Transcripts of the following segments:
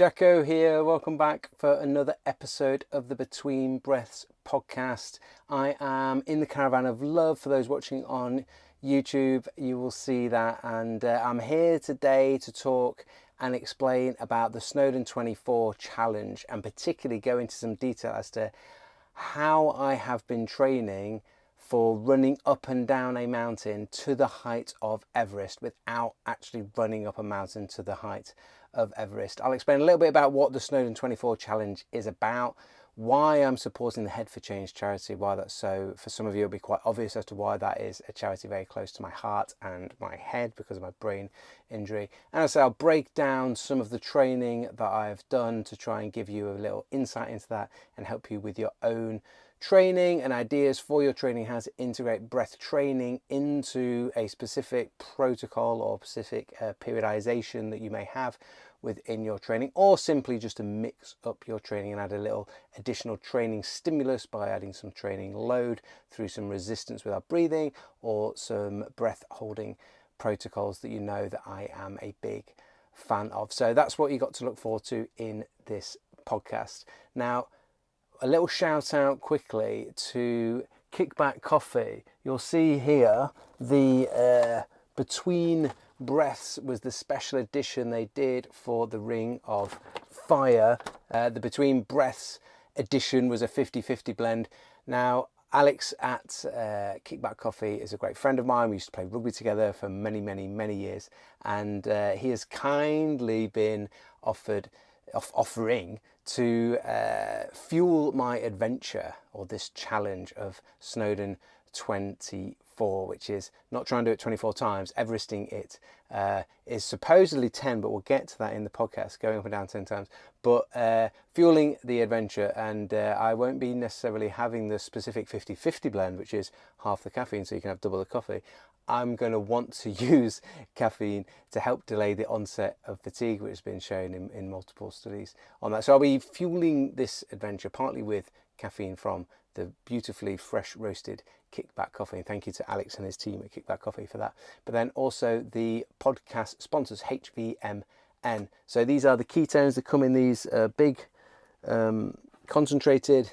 Jacko here, welcome back for another episode of the Between Breaths podcast. I am in the Caravan of Love. For those watching on YouTube, you will see that, and I'm here today to talk and explain about the Snowdon 24 challenge, and particularly go into some detail as to how I have been training for running up and down a mountain to the height of Everest without actually running up a mountain to the height of Everest. I'll explain a little bit about what the Snowdon 24 challenge is about, why I'm supporting the Head for Change charity, why that's so, for some of you it'll be quite obvious as to why that is a charity very close to my heart and my head because of my brain injury. And also I'll break down some of the training that I've done to try and give you a little insight into that and help you with your own training and ideas for your training, how to integrate breath training into a specific protocol or specific periodization that you may have within your training, or simply just to mix up your training and add a little additional training stimulus by adding some training load through some resistance without breathing or some breath holding protocols that you know that I am a big fan of. So that's what you got to look forward to in this podcast. Now, a little shout out quickly to Kickback Coffee. You'll see here the Between Breaths was the special edition they did for the Ring of Fire. The Between Breaths edition was a 50-50 blend. Now, Alex at Kickback Coffee is a great friend of mine. We used to play rugby together for many years, and he has kindly been offering to fuel my adventure, or this challenge of Snowdon 24, which is not trying to do it 24 times. Everesting it is supposedly 10, but we'll get to that in the podcast, going up and down 10 times. But fueling the adventure, and I won't be necessarily having the specific 50-50 blend, which is half the caffeine, so you can have double the coffee. I'm going to want to use caffeine to help delay the onset of fatigue, which has been shown in multiple studies on that. So I'll be fueling this adventure partly with caffeine from the beautifully fresh roasted Kickback Coffee. And thank you to Alex and his team at Kickback Coffee for that. But then also the podcast sponsors, HVMN. So these are the ketones that come in these big concentrated,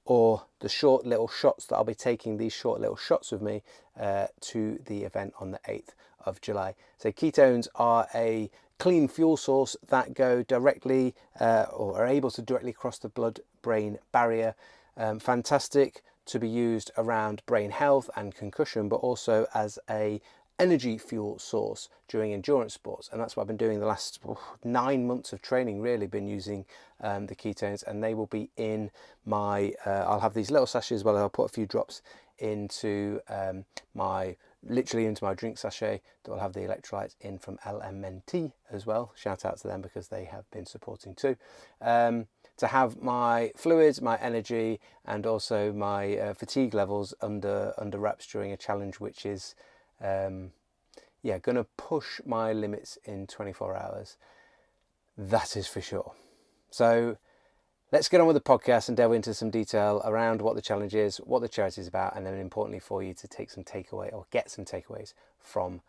or the short little shots that I'll be taking, these short little shots with me to the event on the 8th of July. So ketones are a clean fuel source that go directly or are able to directly cross the blood-brain barrier. Fantastic to be used around brain health and concussion, but also as a energy fuel source during endurance sports. And that's what I've been doing the last 9 months of training, really been using the ketones, and they will be in my I'll have these little sachets as well. I'll put a few drops into literally into my drink sachet that will have the electrolytes in from LMNT as well. Shout out to them because they have been supporting too. To have my fluids, my energy, and also my fatigue levels under wraps during a challenge which is going to push my limits in 24 hours. That is for sure. So let's get on with the podcast and delve into some detail around what the challenge is, what the charity is about, and then importantly for you to take some takeaway or get some takeaways from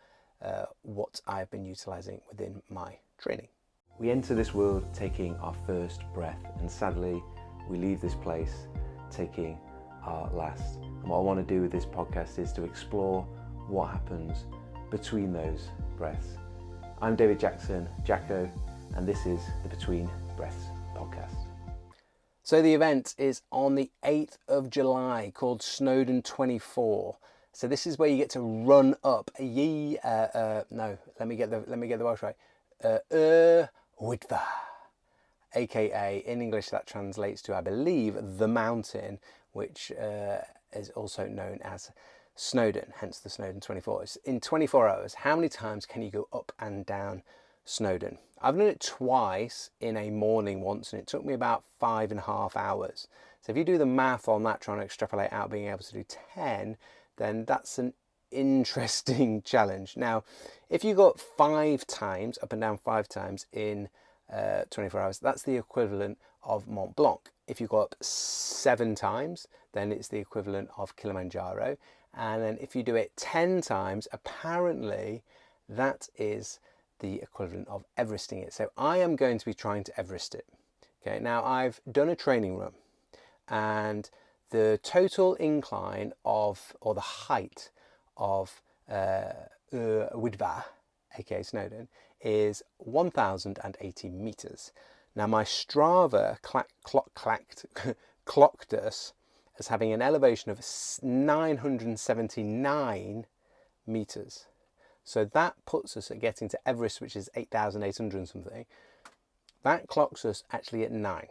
what I've been utilizing within my training. We enter this world taking our first breath, and sadly we leave this place taking our last. And what I want to do with this podcast is to explore what happens between those breaths. I'm David Jackson, Jacko, and this is the Between Breaths podcast. So the event is on the 8th of July, called Snowdon 24. So this is where you get to run up let me get the Welsh right. Yr Wyddfa, aka in English that translates to, I believe, the mountain, which is also known as Snowdon, hence the Snowdon 24. It's in 24 hours. How many times can you go up and down Snowdon? I've done it twice in a morning once, and it took me about 5.5 hours. So if you do the math on that, trying to extrapolate out being able to do 10, then that's an interesting challenge. Now, if you got 5 times, up and down 5 times in 24 hours, that's the equivalent of Mont Blanc. If you go up 7 times, then it's the equivalent of Kilimanjaro. And then if you do it 10 times, apparently that is the equivalent of Everesting it. So I am going to be trying to Everest it. Okay, now I've done a training run, and the total incline of, or the height of Wyddfa, aka Snowdon, is 1,080 meters. Now my Strava clocked us as having an elevation of 979 meters. So that puts us at getting to Everest, which is 8,800 and something. That clocks us actually at 9.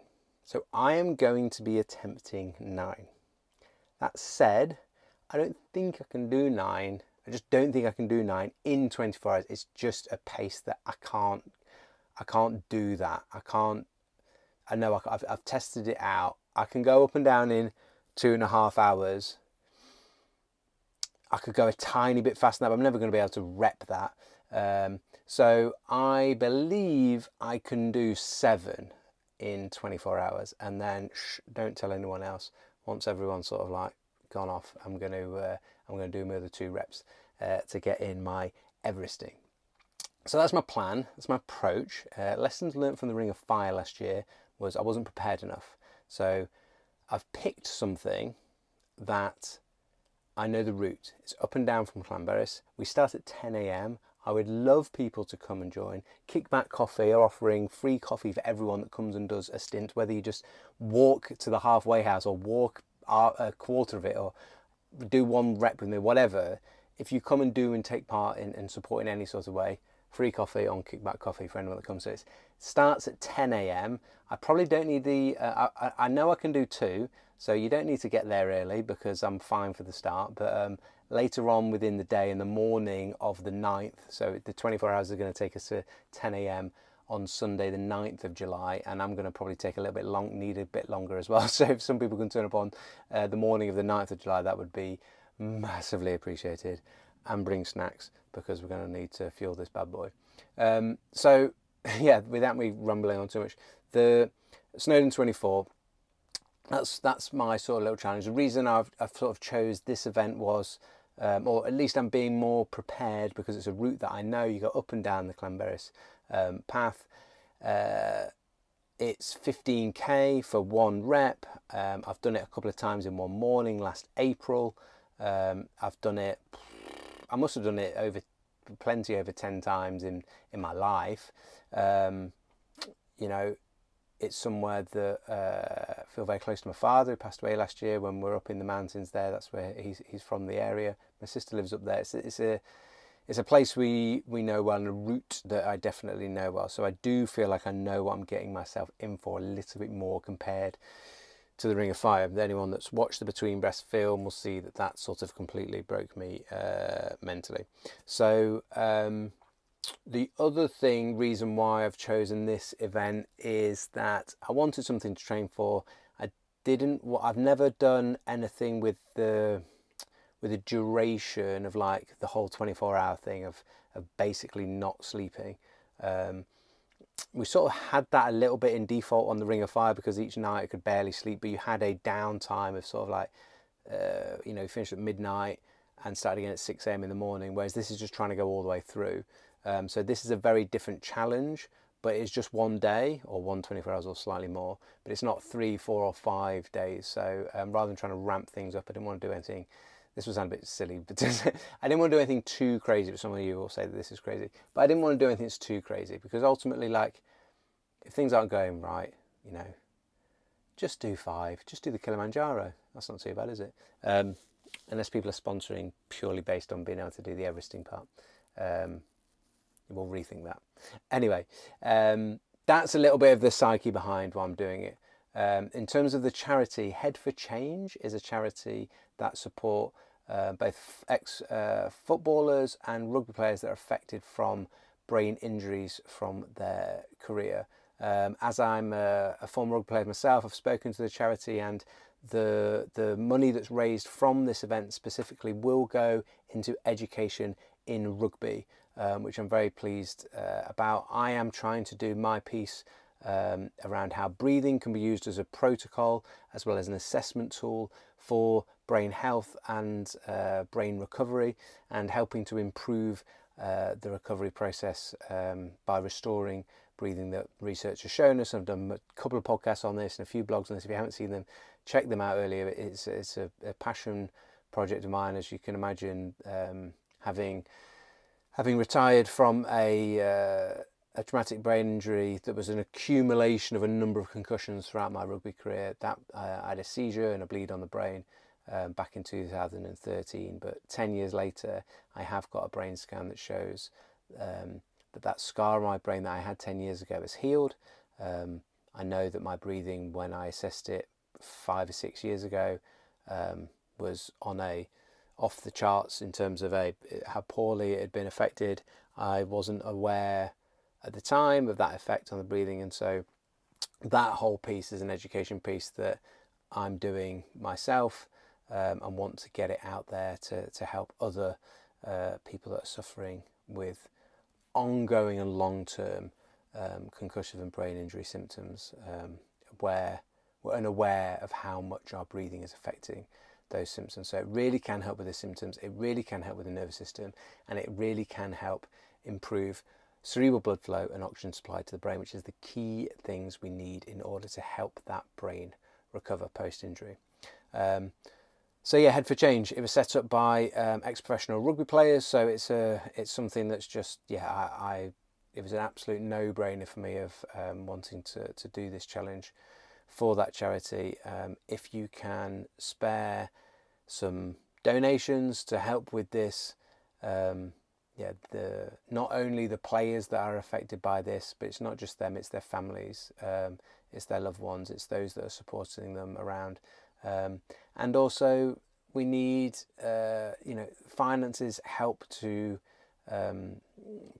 So I am going to be attempting 9. That said, I don't think I can do 9. I just don't think I can do 9 in 24 hours. It's just a pace that I can't do that. I know I've tested it out. I can go up and down in 2.5 hours. I could go a tiny bit faster than that, but I'm never going to be able to rep that. So I believe I can do 7 in 24 hours, and then don't tell anyone else. Once everyone's sort of like gone off, I'm going to do my other 2 reps to get in my Everesting. So that's my plan. That's my approach. Lessons learned from the Ring of Fire last year was I wasn't prepared enough. So I've picked something that I know the route. It's up and down from Llanberis. We start at 10 a.m. I would love people to come and join. Kickback Coffee are offering free coffee for everyone that comes and does a stint, whether you just walk to the halfway house or walk a quarter of it or do 1 rep with me, whatever. If you come and do and take part in support in any sort of way, free coffee on Kickback Coffee for anyone that comes. So it starts at 10 a.m. I probably don't need the, I know I can do 2, so you don't need to get there early because I'm fine for the start. But later on within the day, in the morning of the 9th, so the 24 hours are going to take us to 10 a.m. on Sunday the 9th of July, and I'm going to probably take a little bit need a bit longer as well. So if some people can turn up on the morning of the 9th of July, that would be massively appreciated, and bring snacks because we're going to need to fuel this bad boy. So yeah, without me rumbling on too much, the Snowdon 24, that's my sort of little challenge. The reason I've sort of chose this event was, or at least I'm being more prepared because it's a route that I know. You go up and down the Llanberis path. It's 15k for 1 rep. I've done it a couple of times in one morning last April. I've done it, I must have done it over 10 times in my life. You know, it's somewhere that I feel very close to my father, who passed away last year when we were up in the mountains there. That's where he's from, the area. My sister lives up there. It's a place we know well, and a route that I definitely know well. So I do feel like I know what I'm getting myself in for a little bit more compared to the Ring of Fire. Anyone that's watched the Between Breast film will see that sort of completely broke me mentally. So the other reason why I've chosen this event is that I wanted something to train for. I've never done anything with the duration of like the whole 24-hour thing of basically not sleeping. We sort of had that a little bit in default on the Ring of Fire because each night I could barely sleep, but you had a downtime of sort of like, you know, finish at midnight and start again at 6 a.m. in the morning, whereas this is just trying to go all the way through. So this is a very different challenge, but it's just 1 day or 24 hours or slightly more, but it's not 3, 4 or 5 days. So rather than trying to ramp things up, I didn't want to do anything. This will sound a bit silly, but I didn't want to do anything too crazy. But some of you will say that this is crazy, but I didn't want to do anything that's too crazy because ultimately, like, if things aren't going right, you know, just do 5. Just do the Kilimanjaro. That's not too bad, is it? Unless people are sponsoring purely based on being able to do the Everesting part. We'll rethink that. Anyway, that's a little bit of the psyche behind why I'm doing it. In terms of the charity, Head for Change is a charity that support both ex-footballers and rugby players that are affected from brain injuries from their career. As I'm a former rugby player myself, I've spoken to the charity, and the money that's raised from this event specifically will go into education in rugby, which I'm very pleased about. I am trying to do my piece around how breathing can be used as a protocol as well as an assessment tool for brain health and brain recovery, and helping to improve the recovery process by restoring breathing that research has shown us. I've done a couple of podcasts on this and a few blogs on this. If you haven't seen them, check them out earlier. It's a passion project of mine, as you can imagine, having retired from a traumatic brain injury that was an accumulation of a number of concussions throughout my rugby career. That I had a seizure and a bleed on the brain back in 2013, but 10 years later I have got a brain scan that shows that scar on my brain that I had 10 years ago has healed. I know that my breathing, when I assessed it 5 or 6 years ago, was on a off the charts in terms of how poorly it had been affected. I wasn't aware at the time of that effect on the breathing, and so that whole piece is an education piece that I'm doing myself, and want to get it out there to help other people that are suffering with ongoing and long-term concussive and brain injury symptoms, where we're unaware of how much our breathing is affecting those symptoms. So it really can help with the symptoms, it really can help with the nervous system, and it really can help improve cerebral blood flow and oxygen supply to the brain, which is the key things we need in order to help that brain recover post-injury. So yeah, Head for Change. It was set up by ex-professional rugby players, so it's something that's just, yeah, it was an absolute no-brainer for me of wanting to do this challenge for that charity. If you can spare some donations to help with this, not only the players that are affected by this, but it's not just them, it's their families, it's their loved ones, it's those that are supporting them around. And also we need, finances help to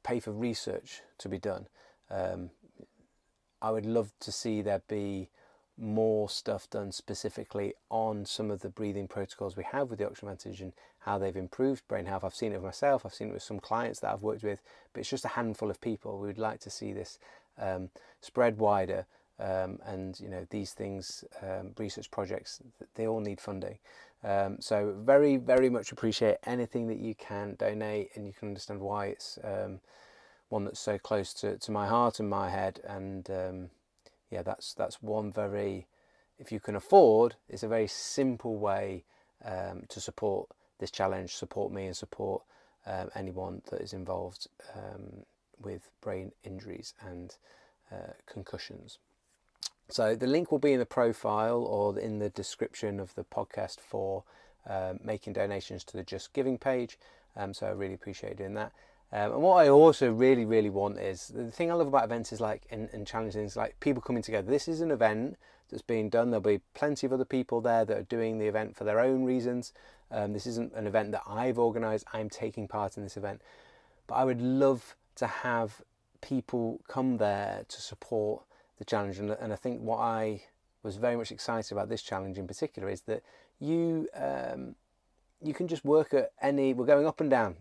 pay for research to be done. I would love to see there be more stuff done specifically on some of the breathing protocols we have with the Oxygen Advantage and how they've improved brain health. I've seen it with myself, I've seen it with some clients that I've worked with, but it's just a handful of people. We would like to see this spread wider, and these things, research projects, they all need funding. So very, very much appreciate anything that you can donate, and you can understand why it's one that's so close to my heart and my head. And that's one very, if you can afford, it's a very simple way to support this challenge, support me, and support anyone that is involved with brain injuries and concussions. So the link will be in the profile or in the description of the podcast for making donations to the Just Giving page. So I really appreciate doing that. And what I also really, really want is, the thing I love about events is and challenging is people coming together. This is an event that's being done. There'll be plenty of other people there that are doing the event for their own reasons. This isn't an event that I've organised. I'm taking part in this event. But I would love to have people come there to support the challenge. And I think what I was very much excited about this challenge in particular is that you can just work at we're going up and down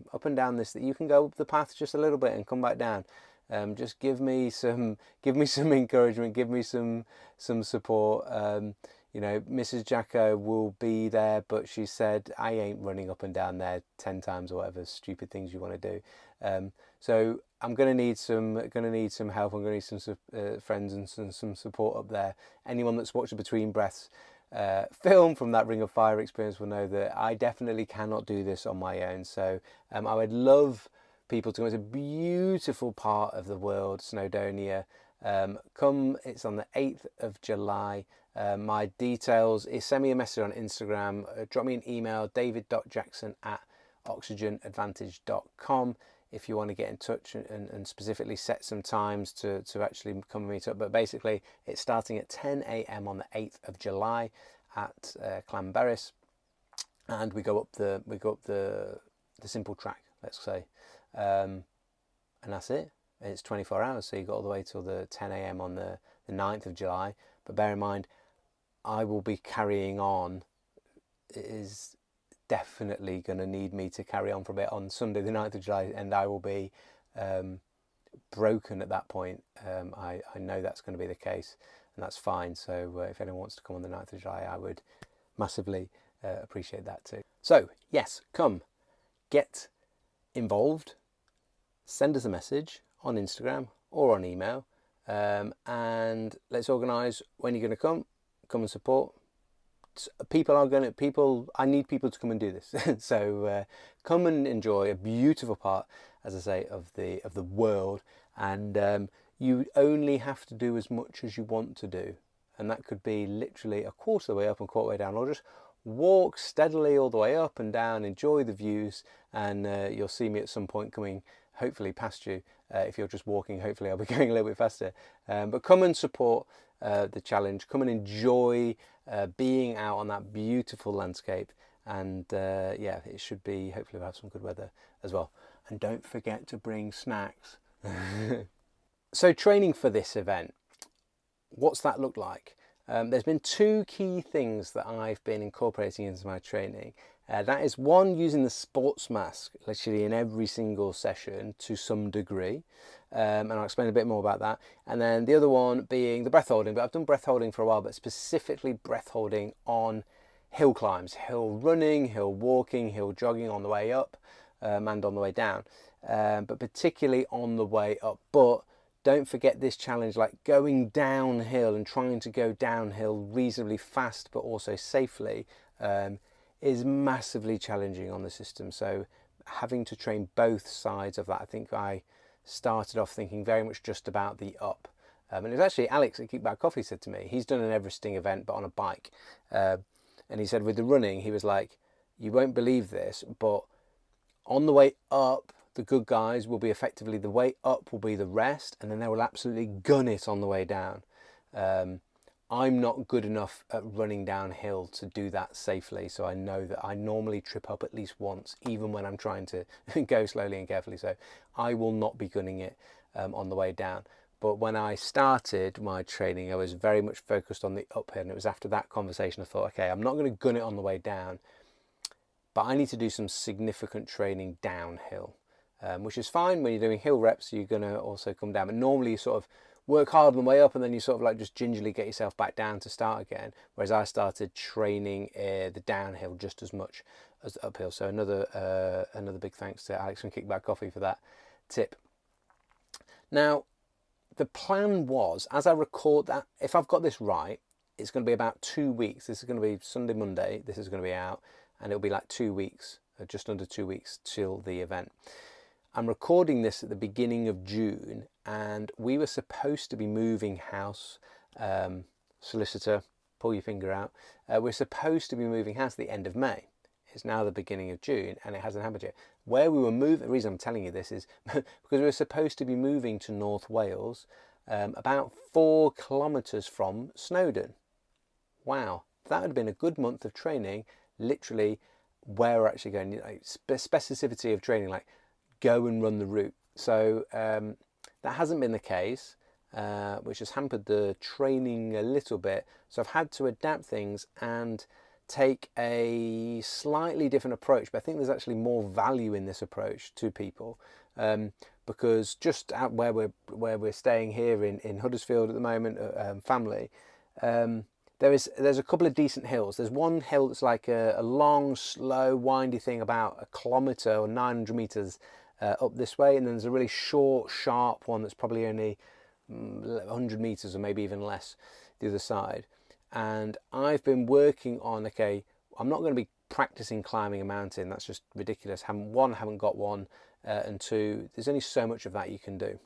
this, that you can go up the path just a little bit and come back down. Just give me some encouragement, give me some support. Mrs. Jacko will be there, but she said I ain't running up and down there 10 times or whatever stupid things you want to do. So I'm gonna need some help. I'm gonna need some friends and some support up there. Anyone that's watched the Between Breaths film from that Ring of Fire experience will know that I definitely cannot do this on my own. So I would love people to go. It's a beautiful part of the world, Snowdonia. It's on the 8th of July. My details is send me a message on Instagram, drop me an email, david.jackson@oxygenadvantage.com, if you want to get in touch and specifically set some times to actually come and meet up. But basically it's starting at 10 a.m. on the 8th of July at Clanberis, and we go up the simple track, let's say, and that's it. It's 24 hours, so you got all the way till the 10 a.m. on the 9th of July. But bear in mind, I will be carrying on. It is definitely going to need me to carry on for a bit on Sunday the 9th of July, and I will be broken at that point. I know that's going to be the case, and that's fine. So if anyone wants to come on the 9th of July, I would massively appreciate that too. So yes, come, get involved, send us a message on Instagram or on email, and let's organise when you're going to come and support. I need people to come and do this. So come and enjoy a beautiful part, as I say, of the world, and you only have to do as much as you want to do, and that could be literally a quarter of the way up and quarter of the way down, or just walk steadily all the way up and down, enjoy the views, and you'll see me at some point coming hopefully past you. If you're just walking, hopefully I'll be going a little bit faster, but come and support the challenge. Come and enjoy being out on that beautiful landscape, and yeah, it should be, hopefully we'll have some good weather as well, and don't forget to bring snacks. So training for this event, what's that look like? There's been two key things that I've been incorporating into my training. That is one, using the sports mask literally in every single session to some degree, and I'll explain a bit more about that. And then the other one being the breath holding, but I've done breath holding for a while, but specifically breath holding on hill climbs, hill running, hill walking, hill jogging on the way up, and on the way down, but particularly on the way up. But don't forget this challenge, like going downhill and trying to go downhill reasonably fast but also safely, is massively challenging on the system. So having to train both sides of that, I think I started off thinking very much just about the up. And it was actually Alex at Kickback Coffee said to me, he's done an Everesting event but on a bike, and he said with the running, he was like, you won't believe this, but on the way up, the good guys will be effectively, the way up will be the rest, and then they will absolutely gun it on the way down. I'm not good enough at running downhill to do that safely, so I know that I normally trip up at least once, even when I'm trying to go slowly and carefully, so I will not be gunning it on the way down. But when I started my training, I was very much focused on the uphill, and it was after that conversation I thought, okay, I'm not going to gun it on the way down, but I need to do some significant training downhill. Which is fine when you're doing hill reps, you're going to also come down. But normally you sort of work hard on the way up and then you sort of like just gingerly get yourself back down to start again. Whereas I started training the downhill just as much as the uphill. So another big thanks to Alex from Kickback Coffee for that tip. Now, the plan was, as I record that, if I've got this right, it's going to be about 2 weeks. This is going to be Sunday, Monday. This is going to be out, and it'll be like 2 weeks, just under 2 weeks till the event. I'm recording this at the beginning of June, and we were supposed to be moving house. Solicitor, pull your finger out. We're supposed to be moving house at the end of May. It's now the beginning of June, and it hasn't happened yet. Where we were moving, the reason I'm telling you this is because we were supposed to be moving to North Wales, about 4 kilometres from Snowdon. Wow, that would have been a good month of training, literally where we're actually going, like specificity of training, like go and run the route. So that hasn't been the case, which has hampered the training a little bit. So I've had to adapt things and take a slightly different approach, but I think there's actually more value in this approach to people, because just out where we're staying here in Huddersfield at the moment, family, there's a couple of decent hills. There's one hill that's like a long, slow, windy thing, about 1 kilometre or 900 metres up this way, and then there's a really short, sharp one that's probably only 100 metres or maybe even less the other side. And I've been working on, okay, I'm not going to be practicing climbing a mountain. That's just ridiculous. Haven't got one, and two, there's only so much of that you can do.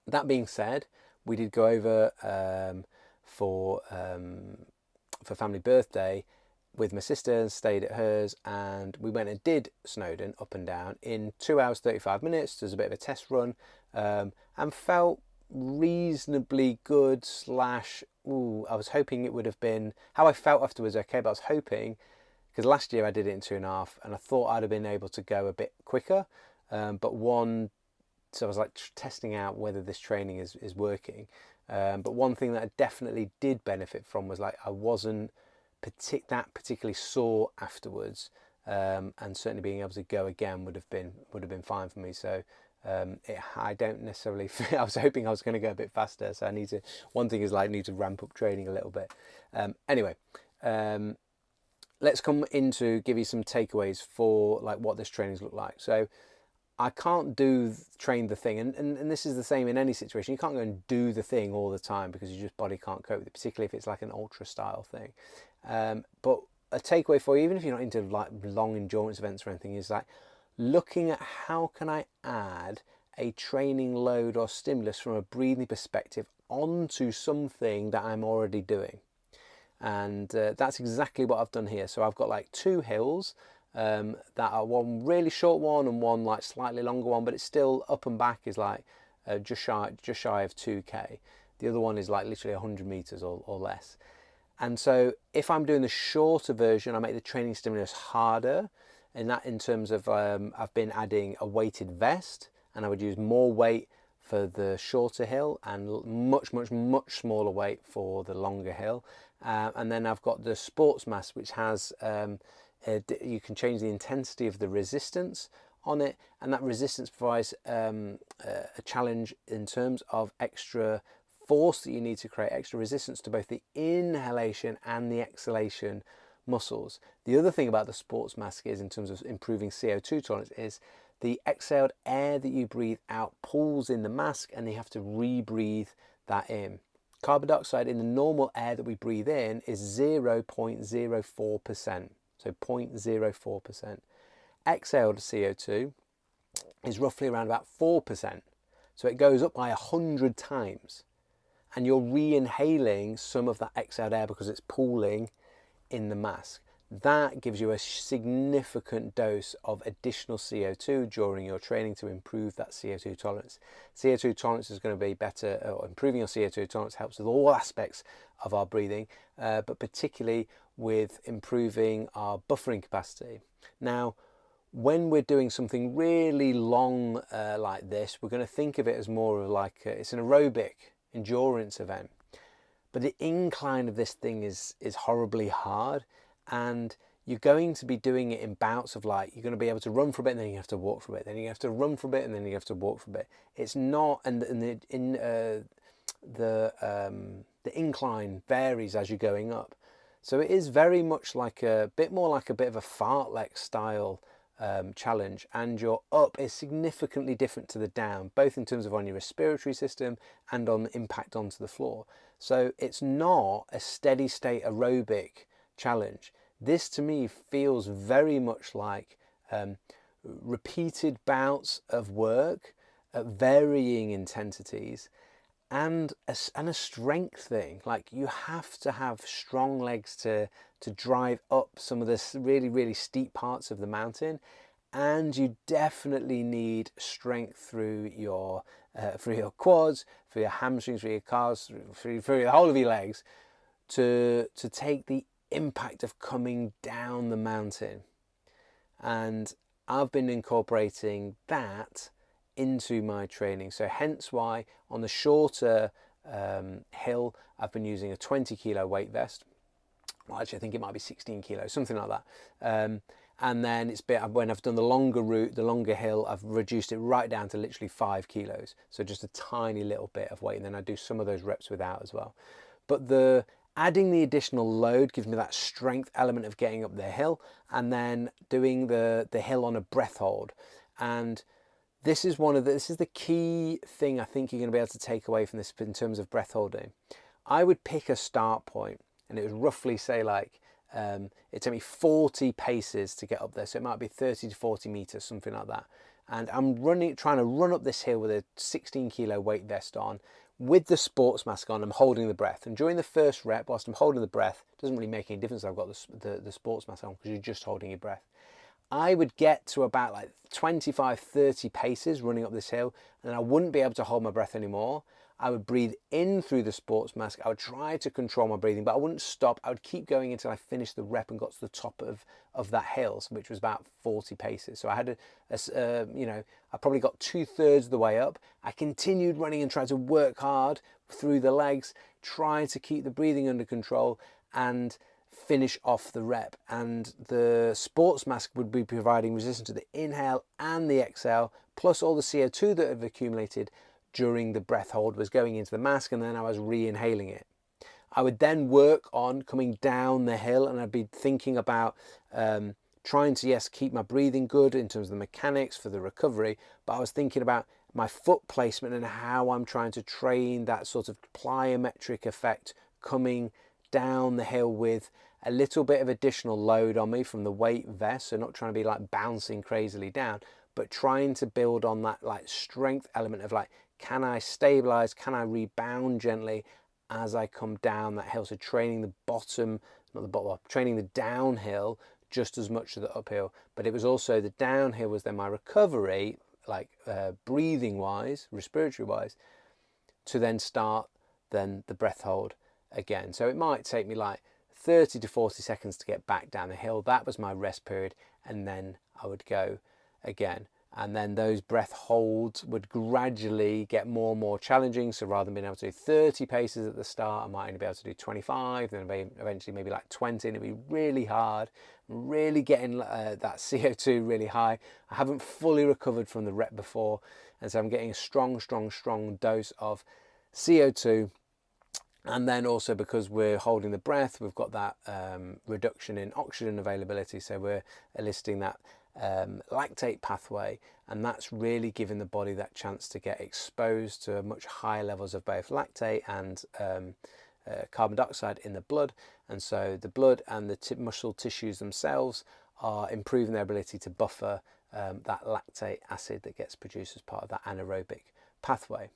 That being said, we did go over for family birthday with my sister and stayed at hers, and we went and did Snowdon up and down in 2 hours 35 minutes. There's a bit of a test run, and felt reasonably good I was hoping it would have been how I felt afterwards, okay, but I was hoping, because last year I did it in 2.5 and I thought I'd have been able to go a bit quicker, so I was like testing out whether this training is working, but one thing that I definitely did benefit from was like I wasn't that particularly sore afterwards, and certainly being able to go again would have been fine for me. So I don't necessarily I was hoping I was going to go a bit faster, so one thing is like I need to ramp up training a little bit. Anyway, let's come into give you some takeaways for like what this training's look like. So I can't train the thing, and this is the same in any situation. You can't go and do the thing all the time because your just body can't cope with it, particularly if it's like an ultra style thing. But a takeaway for you, even if you're not into like long endurance events or anything, is like looking at how can I add a training load or stimulus from a breathing perspective onto something that I'm already doing. And that's exactly what I've done here. So I've got like 2 hills that are one really short one and one like slightly longer one, but it's still up and back is like just shy of 2k. The other one is like literally 100 meters or less. And so if I'm doing the shorter version, I make the training stimulus harder, and that in terms of I've been adding a weighted vest, and I would use more weight for the shorter hill and much smaller weight for the longer hill. And then I've got the sports mask, which has you can change the intensity of the resistance on it, and that resistance provides a challenge in terms of extra force that you need to create, extra resistance to both the inhalation and the exhalation muscles. The other thing about the sports mask is, in terms of improving CO2 tolerance, is the exhaled air that you breathe out pulls in the mask, and you have to rebreathe that in. Carbon dioxide in the normal air that we breathe in is 0.04%, so 0.04%. Exhaled CO2 is roughly around about 4%, so it goes up by 100 times, and you're re-inhaling some of that exhaled air because it's pooling in the mask. That gives you a significant dose of additional CO2 during your training to improve that CO2 tolerance. CO2 tolerance is going to be better, or improving your CO2 tolerance helps with all aspects of our breathing, but particularly with improving our buffering capacity. Now, when we're doing something really long like this, we're going to think of it as more of like it's an aerobic endurance event. But the incline of this thing is horribly hard, and you're going to be doing it in bouts of like, you're going to be able to run for a bit and then you have to walk for a bit, then you have to run for a bit and then you have to walk for a bit. It's not, and the incline varies as you're going up. So it is very much like a bit more like a bit of a fartlek style challenge, and your up is significantly different to the down, both in terms of on your respiratory system and on the impact onto the floor. So it's not a steady state aerobic challenge. This to me feels very much like repeated bouts of work at varying intensities, and a strength thing. Like, you have to have strong legs to drive up some of the really steep parts of the mountain, and you definitely need strength through your quads, for your hamstrings, for your calves, for the whole of your legs to take the impact of coming down the mountain. And I've been incorporating that into my training, so hence why on the shorter hill I've been using a 20 kilo weight vest. Well, actually I think it might be 16 kilos, something like that. And then when I've done the longer route, the longer hill, I've reduced it right down to literally 5 kilos, so just a tiny little bit of weight, and then I do some of those reps without as well. But adding the additional load gives me that strength element of getting up the hill, and then doing the hill on a breath hold. And this is the key thing I think you're going to be able to take away from this in terms of breath holding. I would pick a start point, and it would roughly say like, it took me 40 paces to get up there, so it might be 30 to 40 meters, something like that. And I'm trying to run up this hill with a 16 kilo weight vest on, with the sports mask on. I'm holding the breath, and during the first rep, whilst I'm holding the breath, it doesn't really make any difference if I've got the sports mask on, because you're just holding your breath. I would get to about like 25-30 paces running up this hill, and I wouldn't be able to hold my breath anymore. I would breathe in through the sports mask. I would try to control my breathing, but I wouldn't stop. I would keep going until I finished the rep and got to the top of that hill, which was about 40 paces. So I had I probably got 2/3 of the way up. I continued running and tried to work hard through the legs, try to keep the breathing under control and finish off the rep. And the sports mask would be providing resistance to the inhale and the exhale, plus all the CO2 that have accumulated during the breath hold was going into the mask, and then I was re-inhaling it. I would then work on coming down the hill, and I'd be thinking about trying to, yes, keep my breathing good in terms of the mechanics for the recovery, but I was thinking about my foot placement and how I'm trying to train that sort of plyometric effect coming down the hill with a little bit of additional load on me from the weight vest. So not trying to be like bouncing crazily down, but trying to build on that like strength element of like, can I stabilize? Can I rebound gently as I come down that hill? So training the bottom, not the bottom, training the downhill just as much as the uphill. But it was also the downhill was then my recovery, like breathing wise, respiratory wise, to then start then the breath hold again. So it might take me like 30 to 40 seconds to get back down the hill. That was my rest period, and then I would go again. And then those breath holds would gradually get more and more challenging. So rather than being able to do 30 paces at the start, I might only be able to do 25, then eventually maybe like 20, and it'd be really hard, really getting that CO2 really high. I haven't fully recovered from the rep before, and so I'm getting a strong dose of CO2. And then also because we're holding the breath, we've got that reduction in oxygen availability. So we're eliciting that lactate pathway, and that's really giving the body that chance to get exposed to much higher levels of both lactate and carbon dioxide in the blood. And so the blood and the muscle tissues themselves are improving their ability to buffer that lactate acid that gets produced as part of that anaerobic pathway.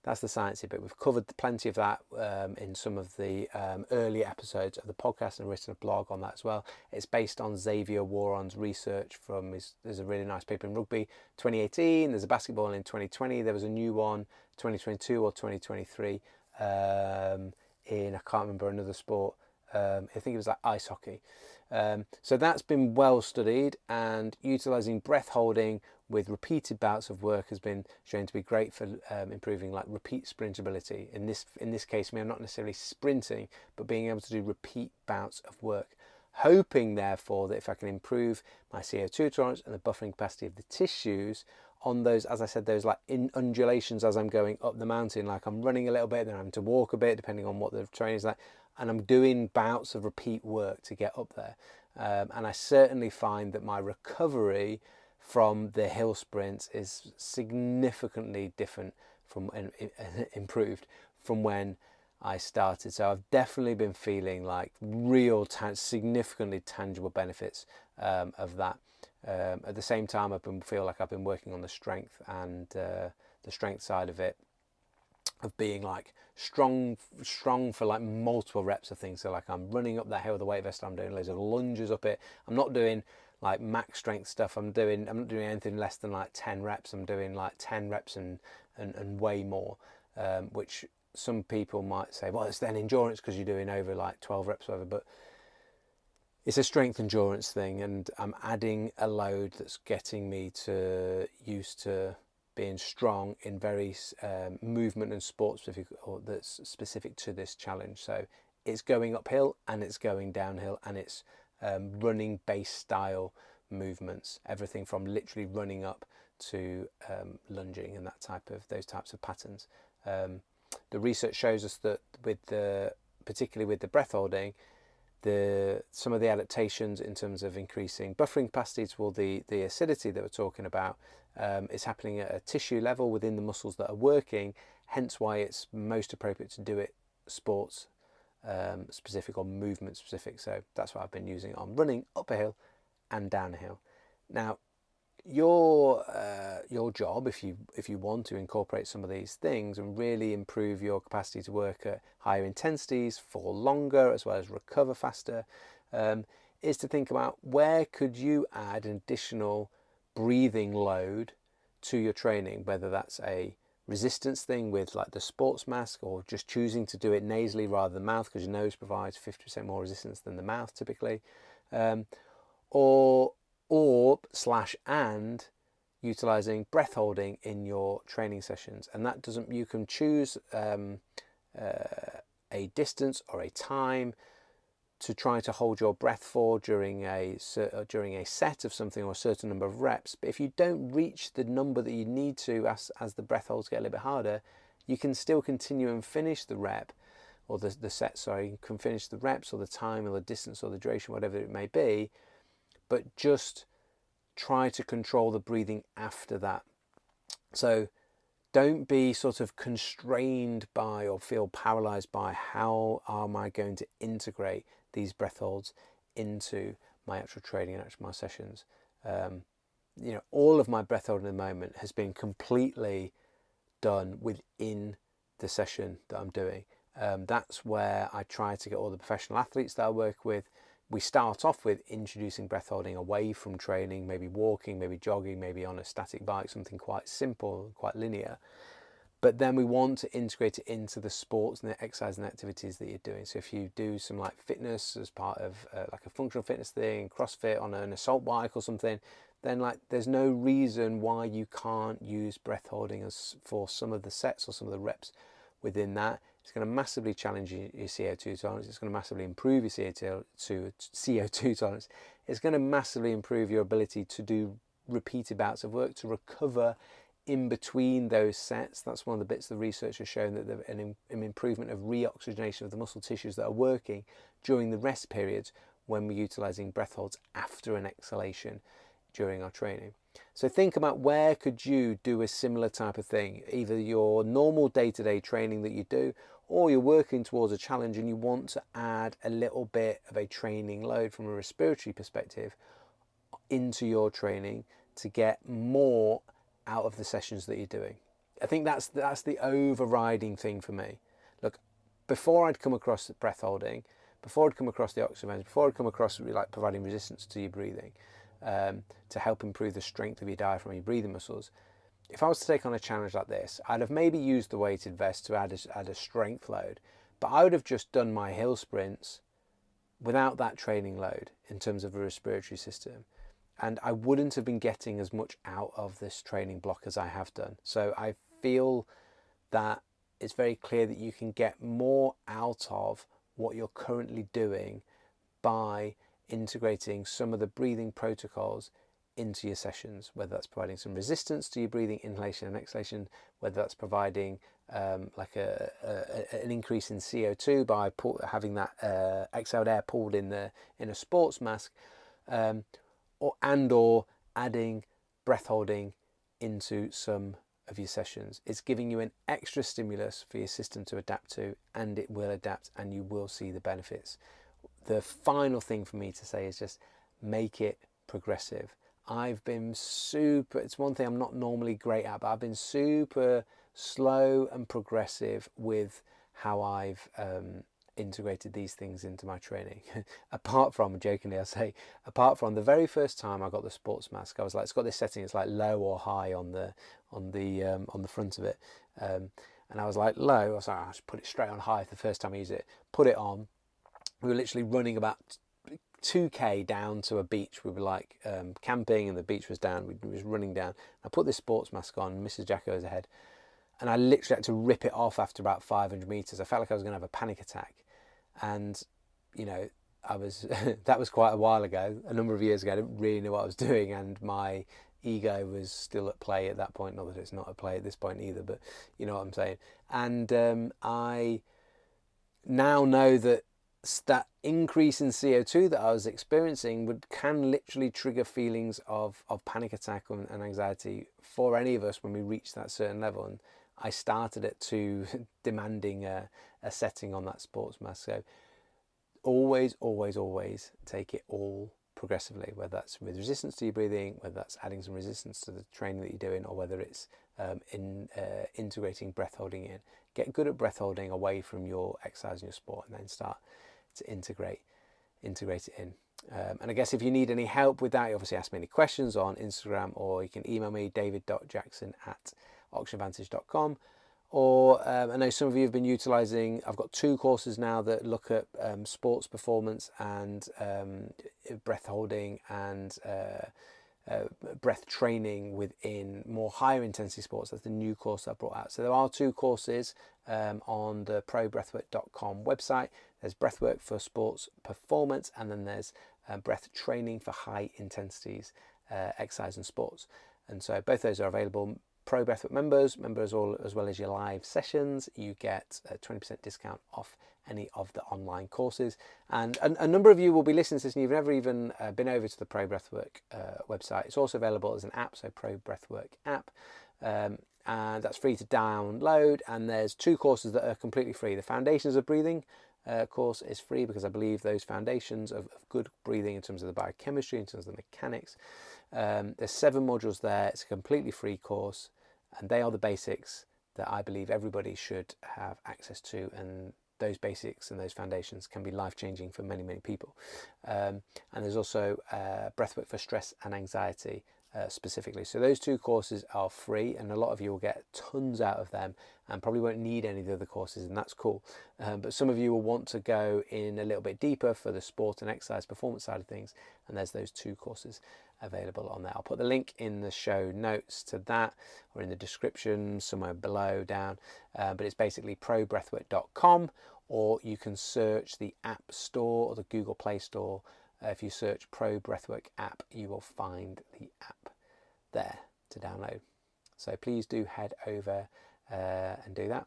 That's the sciencey bit. We've covered plenty of that in some of the earlier episodes of the podcast and written a blog on that as well. It's based on Xavier Waron's research from there's a really nice paper in Rugby 2018, there's a basketball in 2020, there was a new one 2022 or 2023 in, I can't remember another sport, I think it was like ice hockey. So that's been well studied, and utilising breath holding with repeated bouts of work has been shown to be great for improving like repeat sprintability. In this case, I'm not necessarily sprinting, but being able to do repeat bouts of work. Hoping therefore that if I can improve my CO2 tolerance and the buffering capacity of the tissues on those, as I said, those like undulations as I'm going up the mountain, like I'm running a little bit, then I'm having to walk a bit depending on what the terrain is like, and I'm doing bouts of repeat work to get up there. And I certainly find that my recovery from the hill sprints is significantly different from and improved from when I started. So I've definitely been feeling like real significantly tangible benefits of that. At the same time, feel like I've been working on the strength and the strength side of it, of being like strong for like multiple reps of things. So like I'm running up that hill with the weight vest, I'm doing loads of lunges up it. I'm not doing like max strength stuff. I'm not doing anything less than like 10 reps. I'm doing like 10 reps and way more, which some people might say, well, it's then endurance because you're doing over like 12 reps or whatever, but it's a strength endurance thing, and I'm adding a load that's getting me used to being strong in very movement and sport specific, or that's specific to this challenge. So it's going uphill and it's going downhill, and it's running base style movements, everything from literally running up to lunging and those types of patterns. The research shows us that particularly with the breath holding, some of the adaptations in terms of increasing buffering capacity to the acidity that we're talking about is happening at a tissue level within the muscles that are working, hence why it's most appropriate to do it sports specific or movement specific. So that's what I've been using on running up a hill and down a hill. Now your job, if you want to incorporate some of these things and really improve your capacity to work at higher intensities for longer as well as recover faster, is to think about where could you add an additional breathing load to your training, whether that's a resistance thing with like the sports mask, or just choosing to do it nasally rather than mouth because your nose provides 50% more resistance than the mouth typically, or and utilizing breath holding in your training sessions. And that you can choose a distance or a time to try to hold your breath for during a set of something or a certain number of reps. But if you don't reach the number that you need to as the breath holds get a little bit harder, you can still continue and finish the rep or the set, you can finish the reps or the time or the distance or the duration, whatever it may be, but just try to control the breathing after that. So don't be sort of constrained by or feel paralyzed by how am I going to integrate these breath holds into my actual training and actually my sessions. All of my breath holding at the moment has been completely done within the session that I'm doing. That's where I try to get all the professional athletes that I work with. We start off with introducing breath holding away from training, maybe walking, maybe jogging, maybe on a static bike, something quite simple, quite linear. But then we want to integrate it into the sports and the exercise and activities that you're doing. So if you do some like fitness as part of like a functional fitness thing, CrossFit on an assault bike or something, then like there's no reason why you can't use breath holding as for some of the sets or some of the reps within that. It's going to massively challenge your CO2 tolerance. It's going to massively improve your CO2 tolerance. It's going to massively improve your ability to do repeated bouts of work, to recover in between those sets. That's one of the bits the research has shown, that an improvement of reoxygenation of the muscle tissues that are working during the rest periods when we're utilizing breath holds after an exhalation during our training. So think about where could you do a similar type of thing, either your normal day-to-day training that you do, or you're working towards a challenge and you want to add a little bit of a training load from a respiratory perspective into your training to get more out of the sessions that you're doing. I think that's the overriding thing for me. Look, before I'd come across the breath holding, before I'd come across the oxygen, before I'd come across like providing resistance to your breathing, to help improve the strength of your diaphragm, your breathing muscles, if I was to take on a challenge like this, I'd have maybe used the weighted vest to add a strength load, but I would have just done my hill sprints without that training load in terms of a respiratory system. And I wouldn't have been getting as much out of this training block as I have done. So I feel that it's very clear that you can get more out of what you're currently doing by integrating some of the breathing protocols into your sessions, whether that's providing some resistance to your breathing, inhalation and exhalation, whether that's providing like an increase in CO2 by having that exhaled air pulled in a sports mask, or adding breath holding into some of your sessions. It's giving you an extra stimulus for your system to adapt to, and it will adapt and you will see the benefits. The final thing for me to say is just make it progressive. It's one thing I'm not normally great at, but I've been super slow and progressive with how I've integrated these things into my training. Apart from the very first time I got the sports mask, I was like, it's got this setting, it's like low or high on the front of it, and I was like low. I was like, I'll just put it straight on high the first time I use it. Put it on. We were literally running about 2k down to a beach. We were like camping and the beach was down. We was running down. I put this sports mask on, Mrs. Jacko was ahead, and I literally had to rip it off after about 500 meters. I felt like I was going to have a panic attack. And I was that was quite a while ago, a number of years ago. I didn't really know what I was doing, and my ego was still at play at that point. Not that it's not at play at this point either, but you know what I'm saying. And I now know that increase in CO2 that I was experiencing can literally trigger feelings of panic attack and anxiety for any of us when we reach that certain level. And I started it to demanding a setting on that sports mask. So always take it all progressively, whether that's with resistance to your breathing, whether that's adding some resistance to the training that you're doing, or whether it's integrating breath holding in. Get good at breath holding away from your exercise and your sport, and then start to integrate it in. And I guess if you need any help with that, you obviously ask me any questions on Instagram, or you can email me david.jackson@oxygenvantage.com. Or I know some of you have been utilising, I've got 2 courses now that look at sports performance and breath holding and breath training within more higher intensity sports. That's the new course that I brought out. So there are 2 courses on the probreathwork.com website. There's breathwork for sports performance, and then there's breath training for high intensities, exercise and sports. And so both those are available. Pro Breathwork members as well as your live sessions, you get a 20% discount off any of the online courses. And a number of you will be listening to this and you've never even been over to the Pro Breathwork website. It's also available as an app, so Pro Breathwork app. And that's free to download, and there's 2 courses that are completely free. The Foundations of Breathing course is free because I believe those foundations of good breathing in terms of the biochemistry, in terms of the mechanics, there's 7 modules there. It's a completely free course, and they are the basics that I believe everybody should have access to, and those basics and those foundations can be life-changing for many, many people. And there's also Breathwork for stress and anxiety specifically. So those 2 courses are free, and a lot of you will get tons out of them and probably won't need any of the other courses, and that's cool. But some of you will want to go in a little bit deeper for the sport and exercise performance side of things, and there's those 2 courses available on there. I'll put the link in the show notes to that, or in the description somewhere below down, but it's basically probreathwork.com, or you can search the App Store or the Google Play Store. If you search Pro Breathwork app, you will find the app there to download. So please do head over and do that.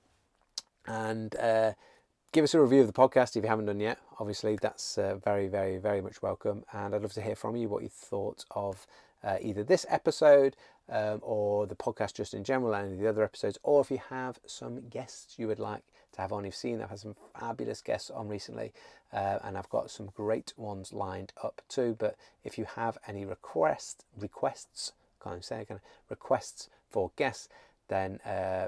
And give us a review of the podcast if you haven't done yet. Obviously, that's very, very, very much welcome. And I'd love to hear from you what you thought of either this episode or the podcast just in general, and any of the other episodes, or if you have some guests you would like to have on. You've seen I've had some fabulous guests on recently, and I've got some great ones lined up too. But if you have any requests for guests, then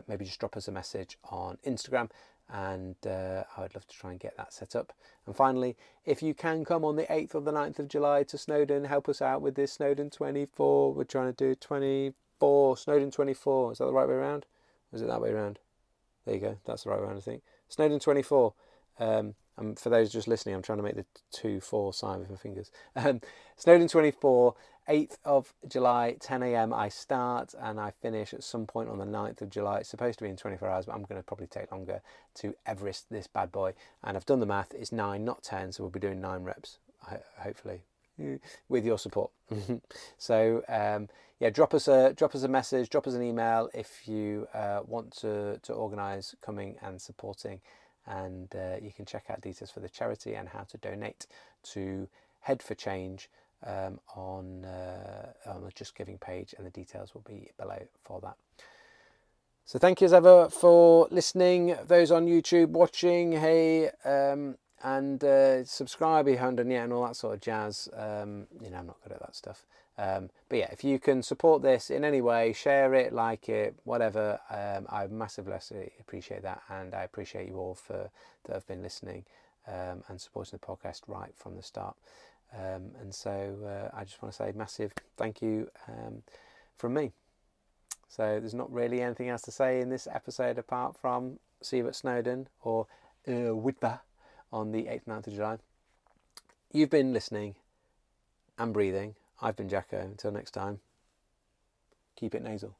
maybe just drop us a message on Instagram, and I would love to try and get that set up. And finally, if you can come on the 8th or the 9th of July to Snowdon, help us out with this Snowdon 24. We're trying to do 24, Snowdon 24. Is that the right way around? Or is it that way around? There you go. That's the right way around, I think. Snowdon 24. And for those just listening, I'm trying to make the 2-4 sign with my fingers. Snowdon 24, 8th of July, 10 a.m. I start and I finish at some point on the 9th of July. It's supposed to be in 24 hours, but I'm going to probably take longer to Everest this bad boy. And I've done the math. It's 9, not 10, so we'll be doing 9 reps, hopefully, with your support. So yeah, drop us a message, drop us an email if you want to organise coming and supporting, and you can check out details for the charity and how to donate to Head for Change on the Just Giving page, and the details will be below for that. So thank you as ever for listening. Those on YouTube watching, hey, and subscribe if you haven't done yet, and all that sort of jazz. I'm not good at that stuff. But yeah, if you can support this in any way, share it, like it, whatever, I massively appreciate that, and I appreciate you all that have been listening and supporting the podcast right from the start. And so I just want to say massive thank you from me. So there's not really anything else to say in this episode apart from see you at Snowdon or Wyddfa on the 8th and 9th of July. You've been listening and breathing. I've been Jacko. Until next time, keep it nasal.